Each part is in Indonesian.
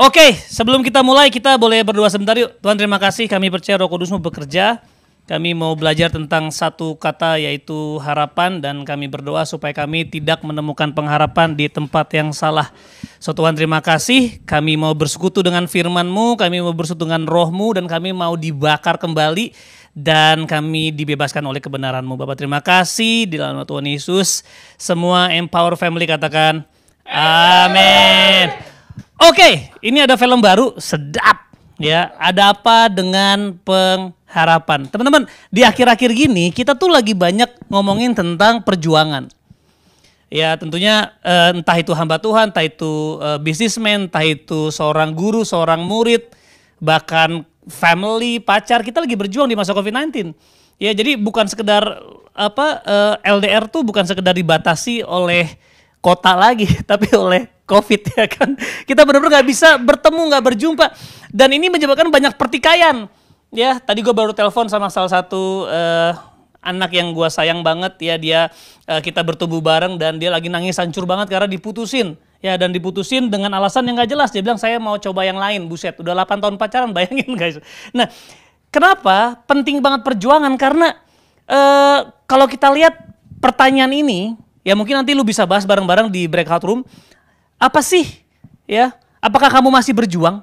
Oke, sebelum kita mulai kita boleh berdoa sebentar yuk. Tuhan terima kasih, kami percaya Roh Kudus-Mu bekerja. Kami mau belajar tentang satu kata yaitu harapan dan kami berdoa supaya kami tidak menemukan pengharapan di tempat yang salah. So Tuhan terima kasih, kami mau bersekutu dengan firman-Mu, kami mau bersekutu dengan Roh-Mu dan kami mau dibakar kembali dan kami dibebaskan oleh kebenaran-Mu. Bapak terima kasih di dalam nama Tuhan Yesus. Semua Empower Family katakan amin. Oke, ini ada film baru, sedap ya. Ada apa dengan pengharapan? Teman-teman, di akhir-akhir gini kita tuh lagi banyak ngomongin tentang perjuangan. Ya tentunya entah itu hamba Tuhan, entah itu bisnismen, entah itu seorang guru, seorang murid, bahkan family, pacar, kita lagi berjuang di masa COVID-19. Ya jadi bukan sekedar LDR tuh bukan sekedar dibatasi oleh kota lagi, tapi oleh COVID ya kan. Kita benar-benar gak bisa bertemu, gak berjumpa. Dan ini menyebabkan banyak pertikaian. Ya, tadi gue baru telepon sama salah satu anak yang gue sayang banget ya. Kita bertumbuh bareng dan dia lagi nangis hancur banget karena diputusin. Ya, dan diputusin dengan alasan yang gak jelas. Dia bilang saya mau coba yang lain, buset. Udah 8 tahun pacaran, bayangin guys. Nah, kenapa penting banget perjuangan? Karena kalau kita lihat pertanyaan ini, ya mungkin nanti lu bisa bahas bareng-bareng di breakout room. Apa sih? Ya, apakah kamu masih berjuang?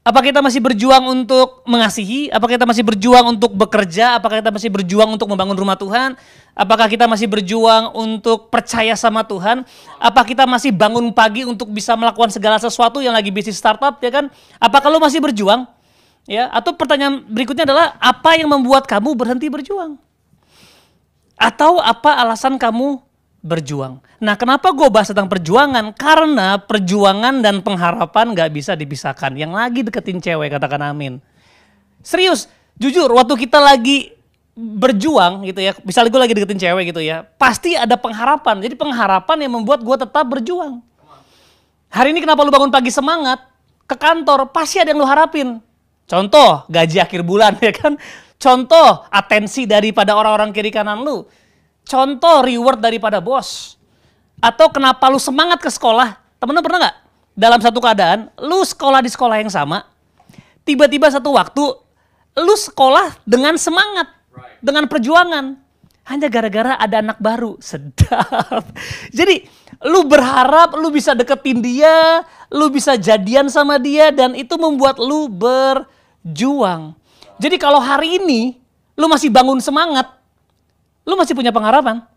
Apakah kita masih berjuang untuk mengasihi? Apakah kita masih berjuang untuk bekerja? Apakah kita masih berjuang untuk membangun rumah Tuhan? Apakah kita masih berjuang untuk percaya sama Tuhan? Apa kita masih bangun pagi untuk bisa melakukan segala sesuatu yang lagi bisnis startup ya kan? Apakah lu masih berjuang? Ya, atau pertanyaan berikutnya adalah apa yang membuat kamu berhenti berjuang? Atau apa alasan kamu berjuang? Nah kenapa gue bahas tentang perjuangan? Karena perjuangan dan pengharapan gak bisa dipisahkan. Yang lagi deketin cewek katakan amin. Serius, jujur waktu kita lagi berjuang gitu ya. Misalnya gue lagi deketin cewek gitu ya. Pasti ada pengharapan. Jadi pengharapan yang membuat gue tetap berjuang. Hari ini kenapa lu bangun pagi semangat? Ke kantor pasti ada yang lu harapin. Contoh gaji akhir bulan ya kan. Contoh atensi daripada orang-orang kiri kanan lu. Contoh reward daripada bos. Atau kenapa lu semangat ke sekolah? Temen-temen pernah gak? Dalam satu keadaan, lu sekolah di sekolah yang sama. Tiba-tiba satu waktu, lu sekolah dengan semangat. Dengan perjuangan. Hanya gara-gara ada anak baru. Sedap. Jadi lu berharap lu bisa deketin dia. Lu bisa jadian sama dia. Dan itu membuat lu berjuang. Jadi kalau hari ini, lu masih bangun semangat. Lu masih punya pengharapan.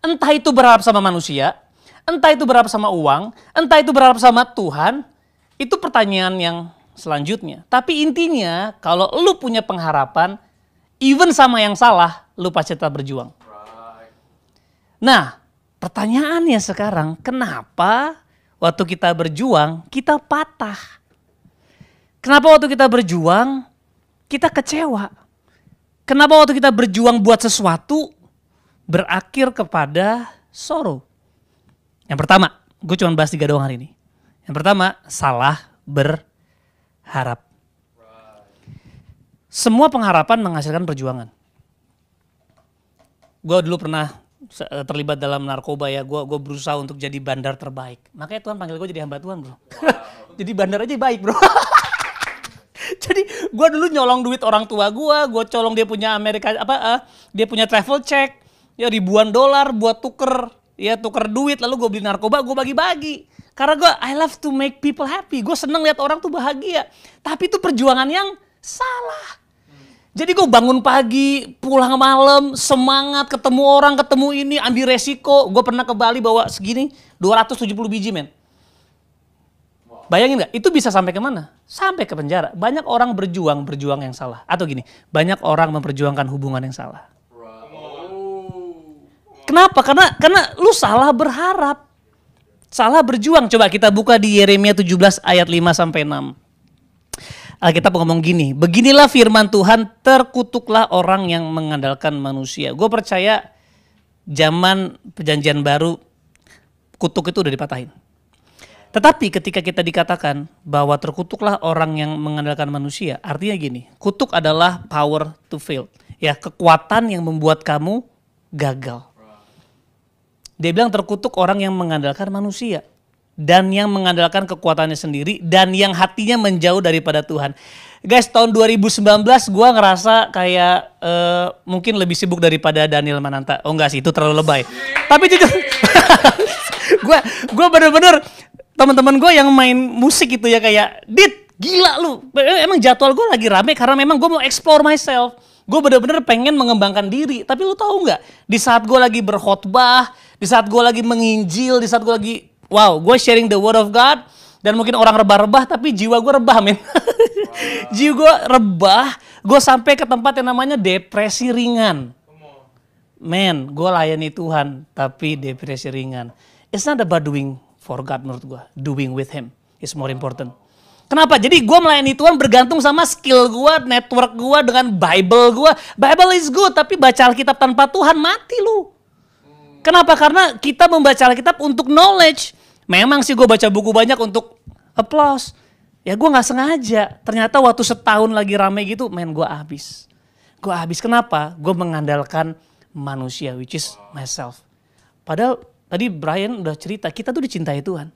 Entah itu berharap sama manusia, entah itu berharap sama uang, entah itu berharap sama Tuhan, itu pertanyaan yang selanjutnya. Tapi intinya kalau lu punya pengharapan, even sama yang salah, lu pasti tetap berjuang. Nah, pertanyaannya sekarang, kenapa waktu kita berjuang, kita patah? Kenapa waktu kita berjuang, kita kecewa? Kenapa waktu kita berjuang buat sesuatu, berakhir kepada sorrow? Yang pertama, gue cuma bahas 3 doang hari ini. Yang pertama, salah berharap. Semua pengharapan menghasilkan perjuangan. Gue dulu pernah terlibat dalam narkoba ya. Gue berusaha untuk jadi bandar terbaik. Makanya Tuhan panggil gue jadi hamba Tuhan bro. Jadi bandar aja baik bro. Jadi gue dulu nyolong duit orang tua gue colong dia punya dia punya travel check. Ya ribuan dolar buat tuker duit, lalu gue beli narkoba, gue bagi-bagi. Karena I love to make people happy, gue seneng lihat orang tuh bahagia. Tapi itu perjuangan yang salah. Jadi gue bangun pagi, pulang malam, semangat, ketemu orang, ketemu ini, ambil resiko. Gue pernah ke Bali bawa segini, 270 biji men. Bayangin gak? Itu bisa sampai kemana? Sampai ke penjara. Banyak orang berjuang yang salah. Atau gini, banyak orang memperjuangkan hubungan yang salah. Kenapa? Karena lu salah berharap. Salah berjuang. Coba kita buka di Yeremia 17 ayat 5-6. Alkitab ngomong gini, beginilah firman Tuhan, terkutuklah orang yang mengandalkan manusia. Gue percaya zaman perjanjian baru, kutuk itu udah dipatahin. Tetapi ketika kita dikatakan bahwa terkutuklah orang yang mengandalkan manusia, artinya gini, kutuk adalah power to fail. Ya, kekuatan yang membuat kamu gagal. Dia bilang terkutuk orang yang mengandalkan manusia. dan yang mengandalkan kekuatannya sendiri, dan yang hatinya menjauh daripada Tuhan. Guys, tahun 2019 gue ngerasa kayak mungkin lebih sibuk daripada Daniel Mananta. Oh enggak sih, itu terlalu lebay. Tapi jujur, gue bener-bener teman-teman gue yang main musik itu ya kayak, Dit, gila lu. Emang jadwal gue lagi rame karena memang gue mau explore myself. Gue bener-bener pengen mengembangkan diri. Tapi lu tahu nggak? Di saat gue lagi berkhotbah, di saat gue lagi menginjil, di saat gue lagi, wow, gue sharing the word of God. Dan mungkin orang rebah-rebah, tapi jiwa gue rebah, men. Jiwa gue rebah, gue sampai ke tempat yang namanya depresi ringan. Men, gue layani Tuhan, tapi depresi ringan. It's not about doing for God menurut gue. Doing with Him is more important. Kenapa? Jadi gue melayani Tuhan bergantung sama skill gue, network gue dengan Bible gue. Bible is good, tapi baca Alkitab tanpa Tuhan mati lu. Kenapa? Karena kita membaca Alkitab untuk knowledge. Memang sih gue baca buku banyak untuk applause. Ya gue gak sengaja. Ternyata waktu setahun lagi rame gitu, men gue habis. Gue habis. Kenapa? Gue mengandalkan manusia, which is myself. Padahal tadi Brian udah cerita, kita tuh dicintai Tuhan.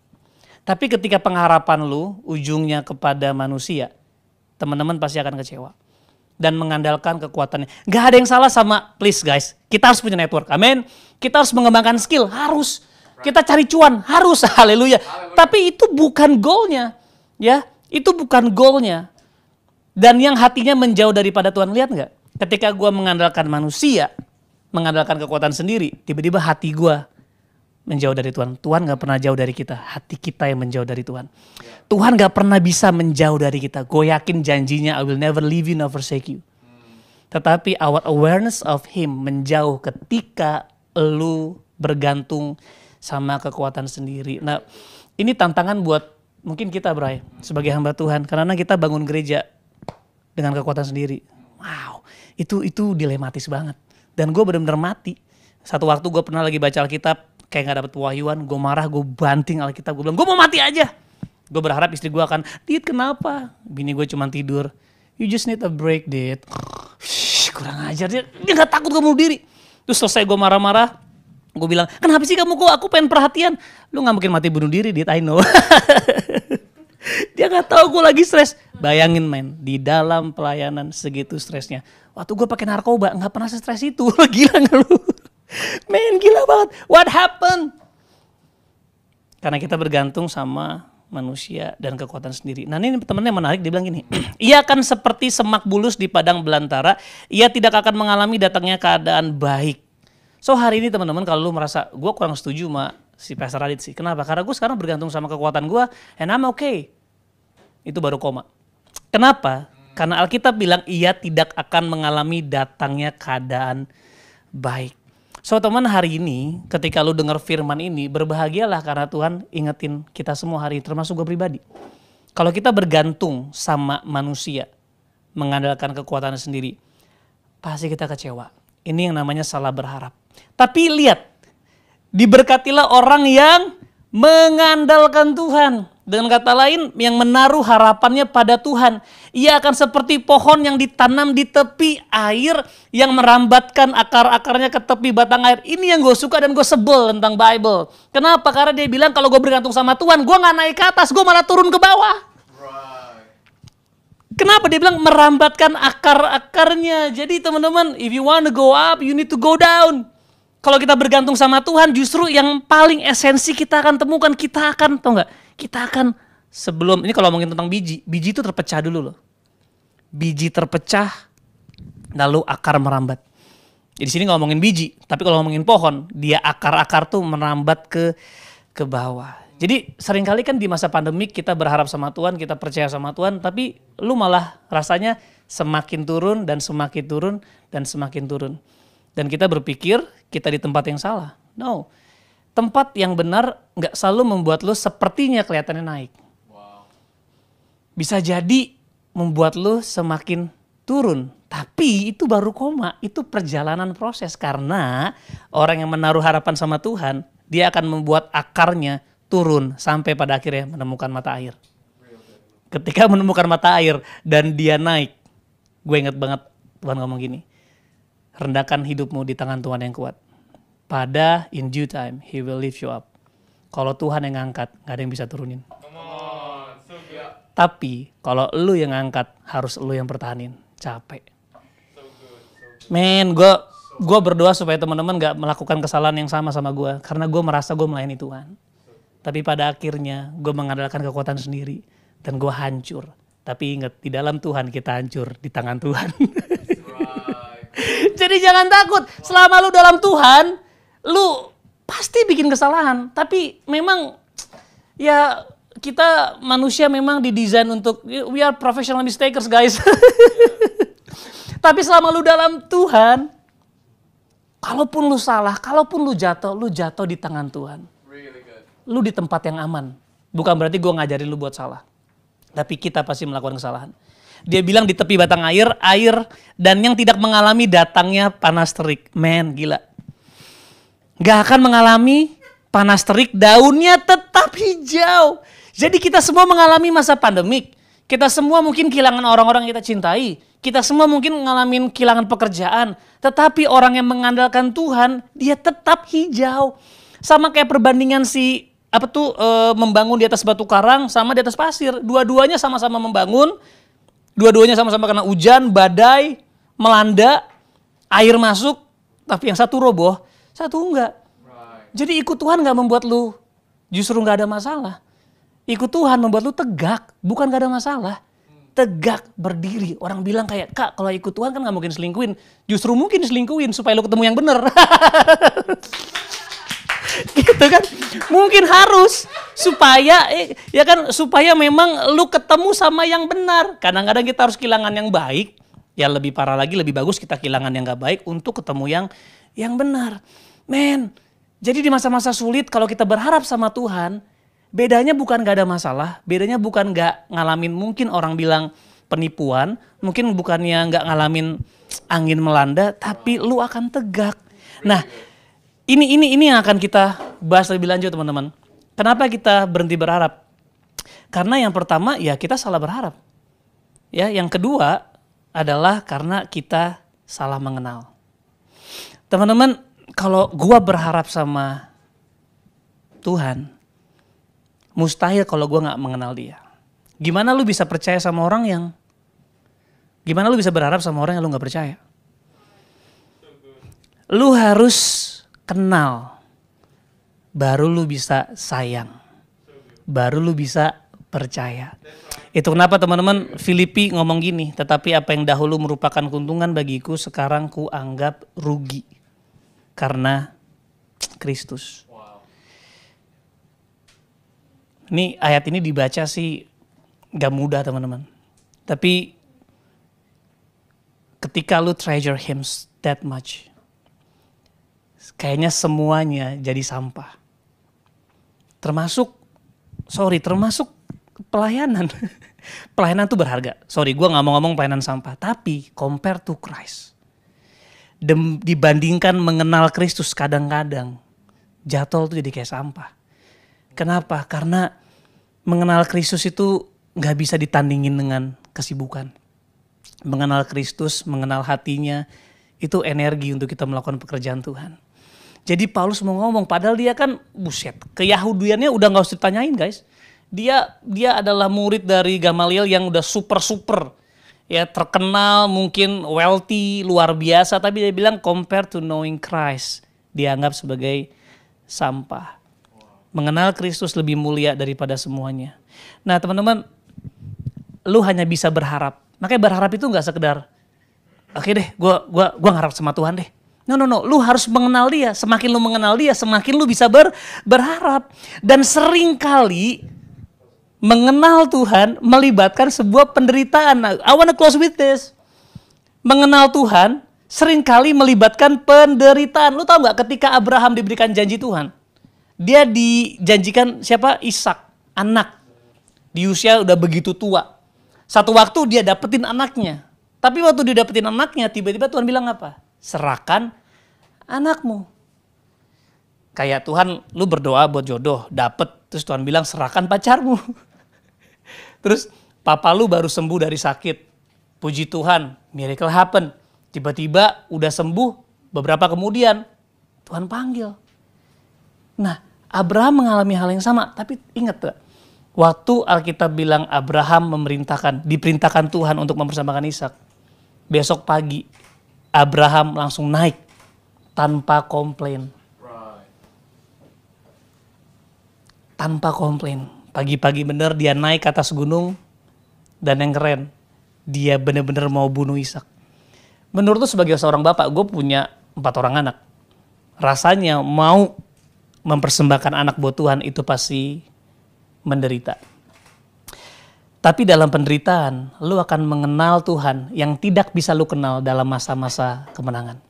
Tapi ketika pengharapan lu ujungnya kepada manusia, teman-teman pasti akan kecewa. Dan mengandalkan kekuatannya. Gak ada yang salah sama, please guys, kita harus punya network, amin. Kita harus mengembangkan skill, harus. Kita cari cuan, harus, haleluya. Tapi itu bukan goalnya, ya. Itu bukan goalnya. Dan yang hatinya menjauh daripada Tuhan, lihat gak? Ketika gue mengandalkan manusia, mengandalkan kekuatan sendiri, tiba-tiba hati gue menjauh dari Tuhan. Tuhan gak pernah jauh dari kita. Hati kita yang menjauh dari Tuhan. Tuhan gak pernah bisa menjauh dari kita. Gue yakin janjinya, I will never leave you, never forsake you. Tetapi our awareness of Him menjauh ketika lu bergantung sama kekuatan sendiri. Nah, ini tantangan buat mungkin kita, Bray, sebagai hamba Tuhan. Karena kita bangun gereja dengan kekuatan sendiri. Wow, itu dilematis banget. Dan gue benar-benar mati. Satu waktu gue pernah lagi baca Alkitab, kayak gak dapet wahyuan, gue marah, gue banting Alkitab, gue bilang, gue mau mati aja. Gue berharap istri gue akan, Dit kenapa? Bini gue cuma tidur. You just need a break, Dit. Kurang ajar, dia gak takut gue bunuh diri. Terus selesai gue marah-marah, gue bilang, kenapa sih kamu kok, aku pengen perhatian. Lu gak mungkin mati bunuh diri, Dit, I know. Dia gak tahu gue lagi stres. Bayangin men, di dalam pelayanan segitu stresnya. Waktu gue pakai narkoba, gak pernah stres itu. Gila gak lu? Men, gila banget. What happened? Karena kita bergantung sama manusia dan kekuatan sendiri. Nah ini temennya menarik, dia bilang gini. Ia akan seperti semak bulus di padang belantara. Ia tidak akan mengalami datangnya keadaan baik. So hari ini teman-teman, kalau lu merasa gue kurang setuju sama si Pastor Radit sih. Kenapa? Karena gue sekarang bergantung sama kekuatan gue. And I'm okay. Itu baru koma. Kenapa? Karena Alkitab bilang ia tidak akan mengalami datangnya keadaan baik. So teman, hari ini ketika lu dengar firman ini, berbahagialah karena Tuhan ingetin kita semua hari, termasuk gue pribadi. Kalau kita bergantung sama manusia, mengandalkan kekuatannya sendiri, pasti kita kecewa. Ini yang namanya salah berharap. Tapi lihat, diberkatilah orang yang mengandalkan Tuhan. Dengan kata lain, yang menaruh harapannya pada Tuhan. Ia akan seperti pohon yang ditanam di tepi air, yang merambatkan akar-akarnya ke tepi batang air. Ini yang gue suka dan gue sebel tentang Bible. Kenapa? Karena dia bilang kalau gue bergantung sama Tuhan, gue gak naik ke atas, gue malah turun ke bawah. Kenapa? Dia bilang merambatkan akar-akarnya. Jadi teman-teman, if you want to go up, you need to go down. Kalau kita bergantung sama Tuhan, justru yang paling esensi kita akan temukan. Kita akan, tau gak? Kita akan sebelum, ini kalau ngomongin tentang biji itu terpecah dulu loh. Biji terpecah, lalu akar merambat. Di sini ngomongin biji, tapi kalau ngomongin pohon, dia akar-akar tuh merambat ke bawah. Jadi seringkali kan di masa pandemik kita berharap sama Tuhan, kita percaya sama Tuhan, tapi lu malah rasanya semakin turun dan semakin turun dan semakin turun. Dan kita berpikir kita di tempat yang salah. No. Tempat yang benar gak selalu membuat lo sepertinya kelihatannya naik. Wow. Bisa jadi membuat lo semakin turun. Tapi itu baru koma, itu perjalanan proses. Karena orang yang menaruh harapan sama Tuhan, dia akan membuat akarnya turun sampai pada akhirnya menemukan mata air. Ketika menemukan mata air dan dia naik, gue inget banget Tuhan ngomong gini, rendahkan hidupmu di tangan Tuhan yang kuat. Pada in due time, He will lift you up. kalau Tuhan yang ngangkat, gak ada yang bisa turunin. Tapi kalau lu yang ngangkat, harus lu yang pertahanin. Capek. Men, gue berdoa supaya teman-teman gak melakukan kesalahan yang sama gue. Karena gue merasa gue melayani Tuhan. Tapi pada akhirnya gue mengandalkan kekuatan sendiri. Dan gue hancur. Tapi ingat, di dalam Tuhan kita hancur. Di tangan Tuhan. Jadi jangan takut. Selama lu dalam Tuhan, lu pasti bikin kesalahan. Tapi memang ya kita manusia memang didesain untuk, we are professional mistakers guys. Tapi selama lu dalam Tuhan, kalaupun lu salah, kalaupun lu jatuh di tangan Tuhan. Lu di tempat yang aman. Bukan berarti gue ngajarin lu buat salah. Tapi kita pasti melakukan kesalahan. Dia bilang di tepi batang air dan yang tidak mengalami datangnya panas terik. Men, gila. Gak akan mengalami panas terik, daunnya tetap hijau. Jadi kita semua mengalami masa pandemik. Kita semua mungkin kehilangan orang-orang yang kita cintai. Kita semua mungkin ngalamin kehilangan pekerjaan. Tetapi orang yang mengandalkan Tuhan, dia tetap hijau. Sama kayak perbandingan membangun di atas batu karang sama di atas pasir. Dua-duanya sama-sama membangun. Dua-duanya sama-sama kena hujan, badai, melanda, air masuk. Tapi yang satu roboh, satu enggak. Jadi ikut Tuhan gak membuat lu justru gak ada masalah. Ikut Tuhan membuat lu tegak, bukan gak ada masalah. Tegak, berdiri. Orang bilang kayak, Kak kalau ikut Tuhan kan gak mungkin selingkuhin. Justru mungkin selingkuhin supaya lu ketemu yang benar. Gitu kan. Mungkin harus supaya memang lu ketemu sama yang benar. Kadang-kadang kita harus kehilangan yang baik. Ya lebih parah lagi, lebih bagus kita kehilangan yang gak baik untuk ketemu yang benar. Men, jadi di masa-masa sulit kalau kita berharap sama Tuhan, bedanya bukan gak ada masalah, bedanya bukan gak ngalamin mungkin orang bilang penipuan, mungkin bukannya gak ngalamin angin melanda, tapi lu akan tegak. Nah, ini yang akan kita bahas lebih lanjut teman-teman. Kenapa kita berhenti berharap? Karena yang pertama ya kita salah berharap. Ya, yang kedua adalah karena kita salah mengenal. Teman-teman, kalau gua berharap sama Tuhan, mustahil kalau gua gak mengenal dia. Gimana lu bisa percaya sama orang gimana lu bisa berharap sama orang yang lu gak percaya? Lu harus kenal, baru lu bisa sayang, baru lu bisa percaya. Itu kenapa teman-teman Filipi ngomong gini, tetapi apa yang dahulu merupakan keuntungan bagiku sekarang ku anggap rugi karena Kristus. Ini ayat ini dibaca sih gak mudah teman-teman. Tapi ketika lu treasure him that much, kayaknya semuanya jadi sampah. Termasuk pelayanan. Pelayanan tuh berharga. Sorry, gue gak mau ngomong pelayanan sampah. Tapi compare to Christ. Dibandingkan mengenal Kristus kadang-kadang jatuh tuh jadi kayak sampah. Kenapa? Karena mengenal Kristus itu gak bisa ditandingin dengan kesibukan. Mengenal Kristus, mengenal hatinya, itu energi untuk kita melakukan pekerjaan Tuhan. Jadi Paulus mau ngomong, padahal dia kan buset, keyahudiannya udah gak usah ditanyain guys. Dia adalah murid dari Gamaliel yang udah super. Ya terkenal, mungkin wealthy, luar biasa. Tapi dia bilang compare to knowing Christ. Dianggap sebagai sampah. Mengenal Kristus lebih mulia daripada semuanya. Nah teman-teman, lu hanya bisa berharap. Makanya berharap itu gak sekedar, oke deh gua ngarap sama Tuhan deh. No, lu harus mengenal dia. Semakin lu mengenal dia, semakin lu bisa berharap. Dan sering kali mengenal Tuhan melibatkan sebuah penderitaan. I wanna close with this. Mengenal Tuhan sering kali melibatkan penderitaan. Lu tahu gak ketika Abraham diberikan janji Tuhan? Dia dijanjikan siapa? Ishak, anak. Di usia udah begitu tua. Satu waktu dia dapetin anaknya. Tapi waktu dia dapetin anaknya, tiba-tiba Tuhan bilang apa? Serahkan anakmu. Kayak Tuhan, lu berdoa buat jodoh, dapet. Terus Tuhan bilang serahkan pacarmu. Terus papa lu baru sembuh dari sakit. Puji Tuhan, miracle happen. Tiba-tiba udah sembuh, beberapa kemudian Tuhan panggil. Nah, Abraham mengalami hal yang sama, tapi ingat tuh, waktu Alkitab bilang Abraham diperintahkan Tuhan untuk mempersembahkan Ishak. Besok pagi Abraham langsung naik tanpa komplain. Tanpa komplain. Pagi-pagi bener dia naik ke atas gunung, dan yang keren, dia bener-bener mau bunuh Ishak. Menurut tuh sebagai seorang bapak, gue punya 4 orang anak. Rasanya mau mempersembahkan anak buat Tuhan itu pasti menderita. Tapi dalam penderitaan, lu akan mengenal Tuhan yang tidak bisa lu kenal dalam masa-masa kemenangan.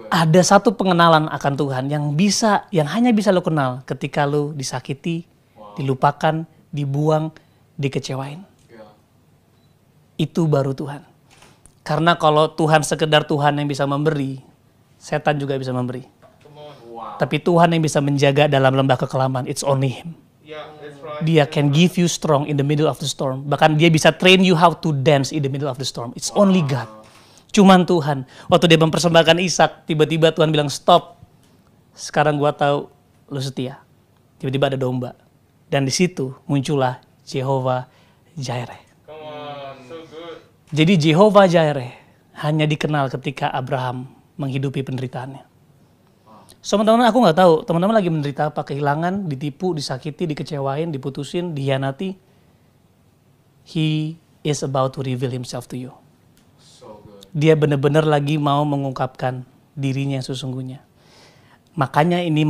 Ada satu pengenalan akan Tuhan yang hanya bisa lu kenal ketika lu disakiti, dilupakan, dibuang, dikecewain. Itu baru Tuhan. Karena kalau Tuhan sekedar Tuhan yang bisa memberi, setan juga bisa memberi. Tapi Tuhan yang bisa menjaga dalam lembah kekelaman, it's only Him. Dia can give you strong in the middle of the storm. Bahkan dia bisa train you how to dance in the middle of the storm. It's only God. Cuman Tuhan. Waktu dia mempersembahkan Ishak, tiba-tiba Tuhan bilang stop. Sekarang gua tahu lu setia. Tiba-tiba ada domba. Dan di situ muncullah Jehovah Jireh. Jadi Jehovah Jireh hanya dikenal ketika Abraham menghidupi penderitaannya. So teman-teman, aku nggak tahu teman-teman lagi menderita apa, kehilangan, ditipu, disakiti, dikecewain, diputusin, dihianati. He is about to reveal Himself to you. Dia benar-benar lagi mau mengungkapkan dirinya yang sesungguhnya. Makanya ini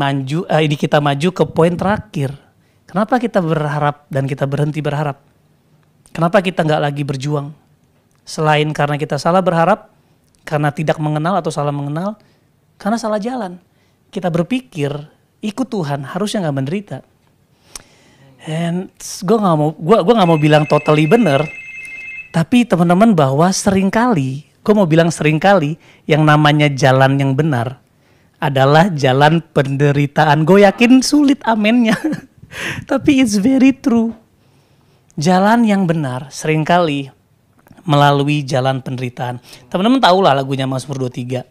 kita maju ke poin terakhir. Kenapa kita berharap dan kita berhenti berharap? Kenapa kita nggak lagi berjuang? Selain karena kita salah berharap, karena tidak mengenal atau salah mengenal, karena salah jalan. Kita berpikir ikut Tuhan harusnya nggak menderita. And gue nggak mau bilang totally bener, tapi teman-teman bahwa seringkali yang namanya jalan yang benar adalah jalan penderitaan. Gue yakin sulit amennya, tapi it's very true. Jalan yang benar seringkali melalui jalan penderitaan. Teman-teman tahu lah lagunya Mazmur 23.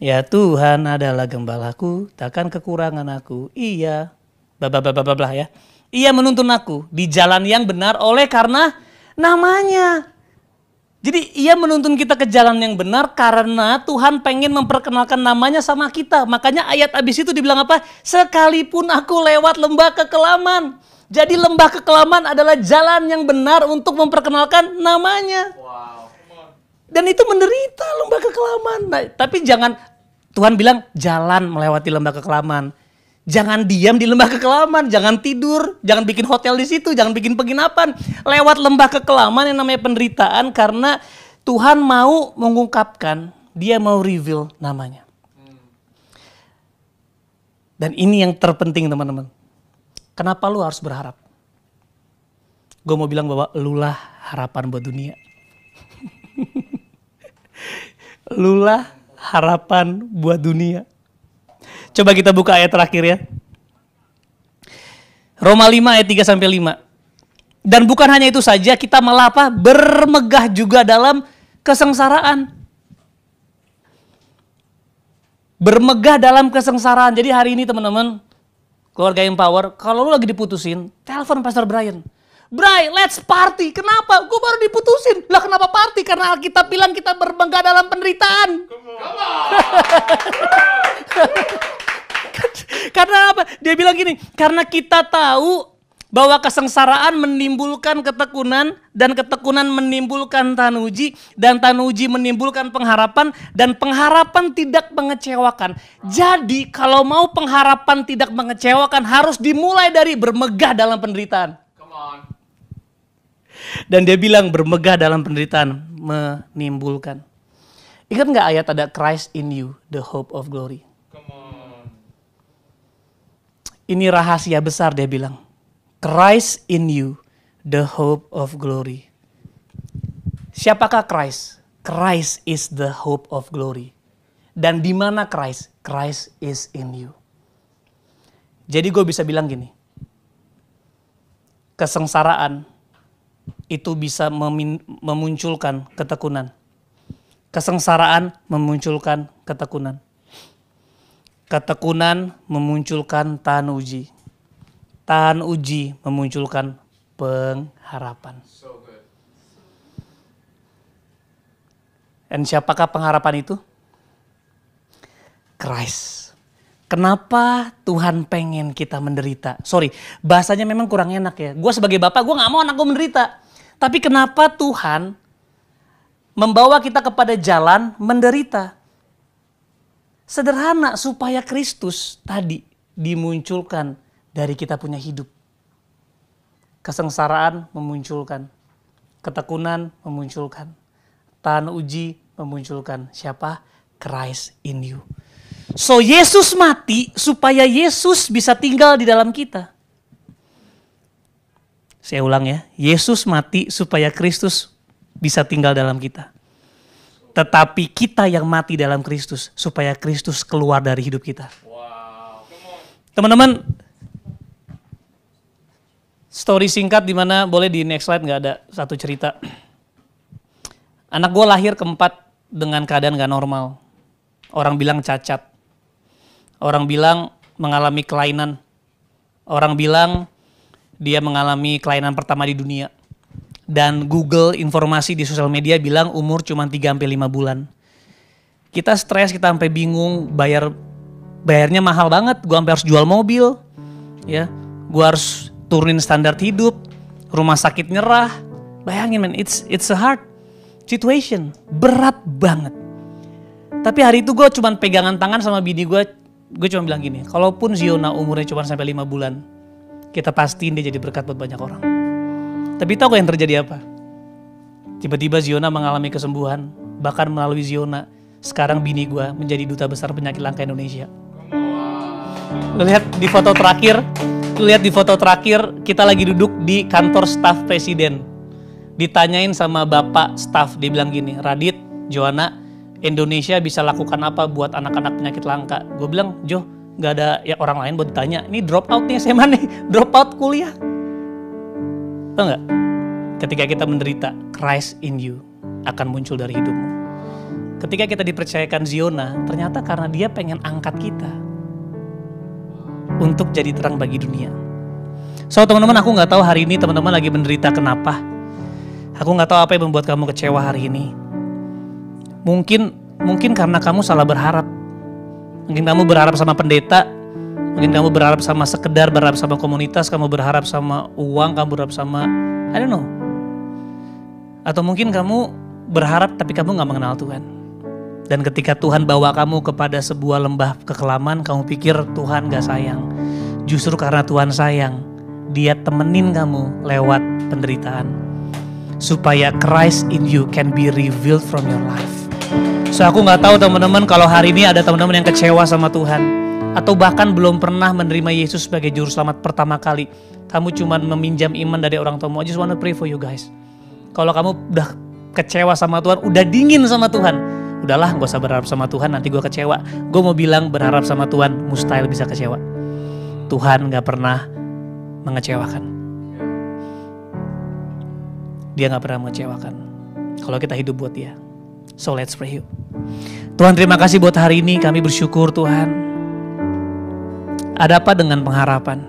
Ya Tuhan adalah gembalaku, takkan kekurangan aku. Iya, blah ya. Ia menuntun aku di jalan yang benar oleh karena namanya. Jadi ia menuntun kita ke jalan yang benar karena Tuhan pengen memperkenalkan namanya sama kita. Makanya ayat abis itu dibilang apa? Sekalipun aku lewat lembah kekelaman. Jadi lembah kekelaman adalah jalan yang benar untuk memperkenalkan namanya. Wow. Dan itu menderita lembah kekelaman. Nah, tapi jangan, Tuhan bilang jalan melewati lembah kekelaman. Jangan diam di lembah kekelaman, jangan tidur, jangan bikin hotel di situ, jangan bikin penginapan. Lewat lembah kekelaman yang namanya penderitaan karena Tuhan mau mengungkapkan, Dia mau reveal namanya. Dan ini yang terpenting teman-teman. Kenapa lu harus berharap? Gue mau bilang bahwa lulah harapan buat dunia. Lulah harapan buat dunia. Coba kita buka ayat terakhir ya. Roma 5 ayat 3-5. Dan bukan hanya itu saja, kita malah apa? Bermegah juga dalam kesengsaraan. Bermegah dalam kesengsaraan. Jadi hari ini teman-teman, keluarga Empower, kalau lu lagi diputusin, telepon Pastor Brian. Bray, let's party. Kenapa? Gue baru diputusin. Lah kenapa party? Karena Alkitab bilang kita bermegah dalam penderitaan. Karena apa? Dia bilang gini, karena kita tahu bahwa kesengsaraan menimbulkan ketekunan, dan ketekunan menimbulkan tanuji, dan tanuji menimbulkan pengharapan, dan pengharapan tidak mengecewakan. Jadi kalau mau pengharapan tidak mengecewakan harus dimulai dari bermegah dalam penderitaan. Dan dia bilang bermegah dalam penderitaan menimbulkan. Ingat gak ayat ada Christ in you, the hope of glory. Ini rahasia besar dia bilang. Christ in you, the hope of glory. Siapakah Christ? Christ is the hope of glory. Dan di mana Christ? Christ is in you. Jadi gue bisa bilang gini. Kesengsaraan itu bisa memunculkan ketekunan. Kesengsaraan memunculkan ketekunan. Ketekunan memunculkan tahan uji. Tahan uji memunculkan pengharapan. Dan siapakah pengharapan itu? Christ. Kenapa Tuhan pengen kita menderita? Sorry, bahasanya memang kurang enak ya. Gue sebagai bapak, gue gak mau anak gue menderita. Tapi kenapa Tuhan membawa kita kepada jalan menderita? Sederhana, supaya Kristus tadi dimunculkan dari kita punya hidup. Kesengsaraan memunculkan. Ketekunan memunculkan. Tahan uji memunculkan siapa? Christ in you. So Yesus mati supaya Yesus bisa tinggal di dalam kita. Saya ulang ya, Yesus mati supaya Kristus bisa tinggal dalam kita. Tetapi kita yang mati dalam Kristus supaya Kristus keluar dari hidup kita. Wow. Teman-teman, story singkat di mana boleh di next slide, nggak ada satu cerita. Anak gue lahir keempat dengan keadaan gak normal. Orang bilang cacat. Orang bilang mengalami kelainan. Orang bilang dia mengalami kelainan pertama di dunia. Dan Google informasi di sosial media bilang umur cuma 3-5 bulan. Kita stres, kita sampai bingung, bayarnya mahal banget. Gue sampai harus jual mobil. Ya, gue harus turunin standar hidup. Rumah sakit nyerah. Bayangin man, it's a hard situation, berat banget. Tapi hari itu gue cuma pegangan tangan sama bini gue cuma bilang gini, kalaupun Ziona umurnya cuma sampai 5 bulan, kita pastiin dia jadi berkat buat banyak orang. Tapi tahu yang terjadi apa? Tiba-tiba Ziona mengalami kesembuhan, bahkan melalui Ziona, sekarang bini gue menjadi duta besar penyakit langka Indonesia. Lu lihat di foto terakhir, kita lagi duduk di kantor staf presiden. Ditanyain sama bapak staff, dia bilang gini, Radit, Joanna, Indonesia bisa lakukan apa buat anak-anak penyakit langka? Gue bilang, Jo, gak ada ya orang lain buat ditanya. Ini drop out nih SMA nih, drop out kuliah. Tahu gak? Ketika kita menderita, Christ in you akan muncul dari hidupmu. Ketika kita dipercayakan Ziona, ternyata karena dia pengen angkat kita untuk jadi terang bagi dunia. So teman-teman, aku gak tahu hari ini teman-teman lagi menderita kenapa. Aku gak tahu apa yang membuat kamu kecewa hari ini. Mungkin karena kamu salah berharap. Mungkin kamu berharap sama pendeta. Mungkin kamu berharap sama sekedar berharap sama komunitas. Kamu berharap sama uang. Kamu berharap sama I don't know. Atau mungkin kamu berharap tapi kamu gak mengenal Tuhan. Dan ketika Tuhan bawa kamu kepada sebuah lembah kekelaman, kamu pikir Tuhan gak sayang. Justru karena Tuhan sayang, Dia temenin kamu lewat penderitaan. Supaya Christ in you can be revealed from your life. So aku gak tahu teman-teman kalau hari ini ada teman-teman yang kecewa sama Tuhan. Atau bahkan belum pernah menerima Yesus sebagai juru selamat pertama kali. Kamu cuma meminjam iman dari orang tuamu. I just wanna pray for you guys. Kalau kamu udah kecewa sama Tuhan, udah dingin sama Tuhan, udahlah gak usah berharap sama Tuhan, nanti gue kecewa. Gue mau bilang berharap sama Tuhan mustahil bisa kecewa. Tuhan gak pernah mengecewakan. Dia gak pernah mengecewakan kalau kita hidup buat Dia. So let's pray yuk. Tuhan, terima kasih buat hari ini. Kami bersyukur Tuhan. Ada apa dengan pengharapan?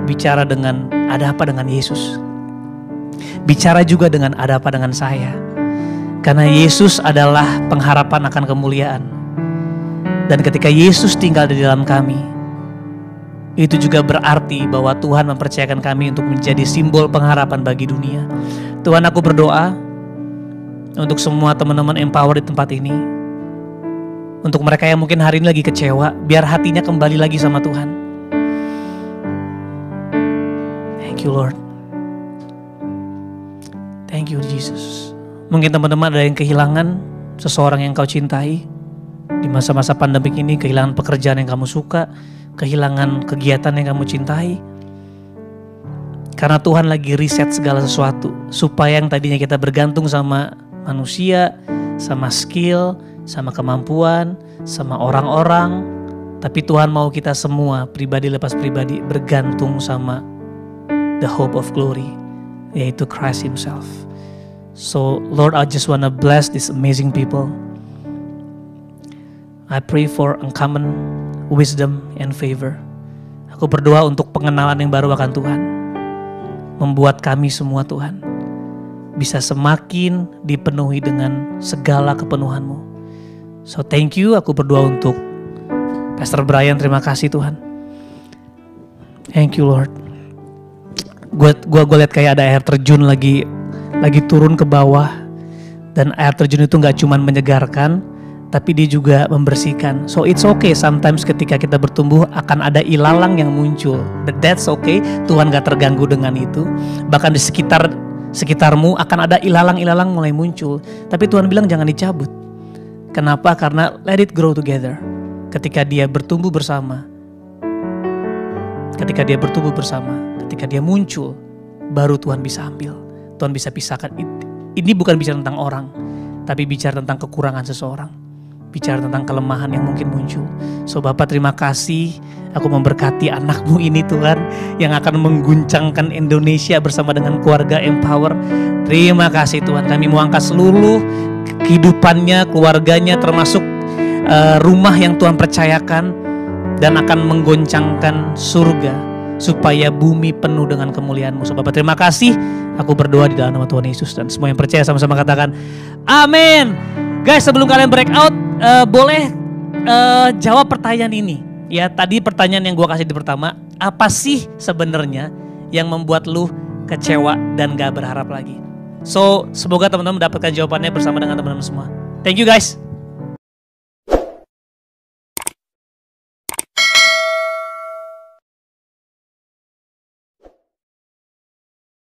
Bicara dengan ada apa dengan Yesus? Bicara juga dengan ada apa dengan saya? Karena Yesus adalah pengharapan akan kemuliaan. Dan ketika Yesus tinggal di dalam kami, itu juga berarti bahwa Tuhan mempercayakan kami untuk menjadi simbol pengharapan bagi dunia. Tuhan, aku berdoa untuk semua teman-teman Empower di tempat ini. Untuk mereka yang mungkin hari ini lagi kecewa, biar hatinya kembali lagi sama Tuhan. Thank you Lord. Thank you Jesus. Mungkin teman-teman ada yang kehilangan seseorang yang kau cintai. Di masa-masa pandemik ini kehilangan pekerjaan yang kamu suka, kehilangan kegiatan yang kamu cintai. Karena Tuhan lagi riset segala sesuatu, supaya yang tadinya kita bergantung sama manusia, sama skill, sama kemampuan, sama orang-orang, tapi Tuhan mau kita semua, pribadi lepas pribadi, bergantung sama the hope of glory, yaitu Christ Himself. So Lord, I just wanna bless these amazing people. I pray for uncommon wisdom and favor. Aku berdoa untuk pengenalan yang baru akan Tuhan. Membuat kami semua Tuhan bisa semakin dipenuhi dengan segala kepenuhan-Mu. So thank you, aku berdoa untuk Pastor Brian, terima kasih Tuhan. Thank you Lord. Gue lihat kayak ada air terjun lagi turun ke bawah. Dan air terjun itu gak cuma menyegarkan, tapi dia juga membersihkan. So it's okay sometimes ketika kita bertumbuh akan ada ilalang yang muncul. But that's okay, Tuhan gak terganggu dengan itu. Bahkan di sekitarmu akan ada ilalang-ilalang mulai muncul. Tapi Tuhan bilang jangan dicabut. Kenapa? Karena let it grow together. Ketika dia bertumbuh bersama, ketika dia muncul, baru Tuhan bisa ambil. Tuhan bisa pisahkan. Ini bukan bicara tentang orang, tapi bicara tentang kekurangan seseorang. Bicara tentang kelemahan yang mungkin muncul. So Bapak terima kasih, aku memberkati anakmu ini Tuhan, yang akan mengguncangkan Indonesia bersama dengan keluarga Empower. Terima kasih Tuhan, kami mau angkat seluruh kehidupannya, keluarganya, termasuk rumah yang Tuhan percayakan, dan akan menggoncangkan surga supaya bumi penuh dengan kemuliaan-Mu. So Bapak terima kasih, aku berdoa di dalam nama Tuhan Yesus, dan semua yang percaya sama-sama katakan amin. Guys, sebelum kalian break out, boleh jawab pertanyaan ini. Ya, tadi pertanyaan yang gua kasih di pertama, apa sih sebenarnya yang membuat lu kecewa dan gak berharap lagi? So semoga teman-teman mendapatkan jawabannya bersama dengan teman-teman semua. Thank you guys.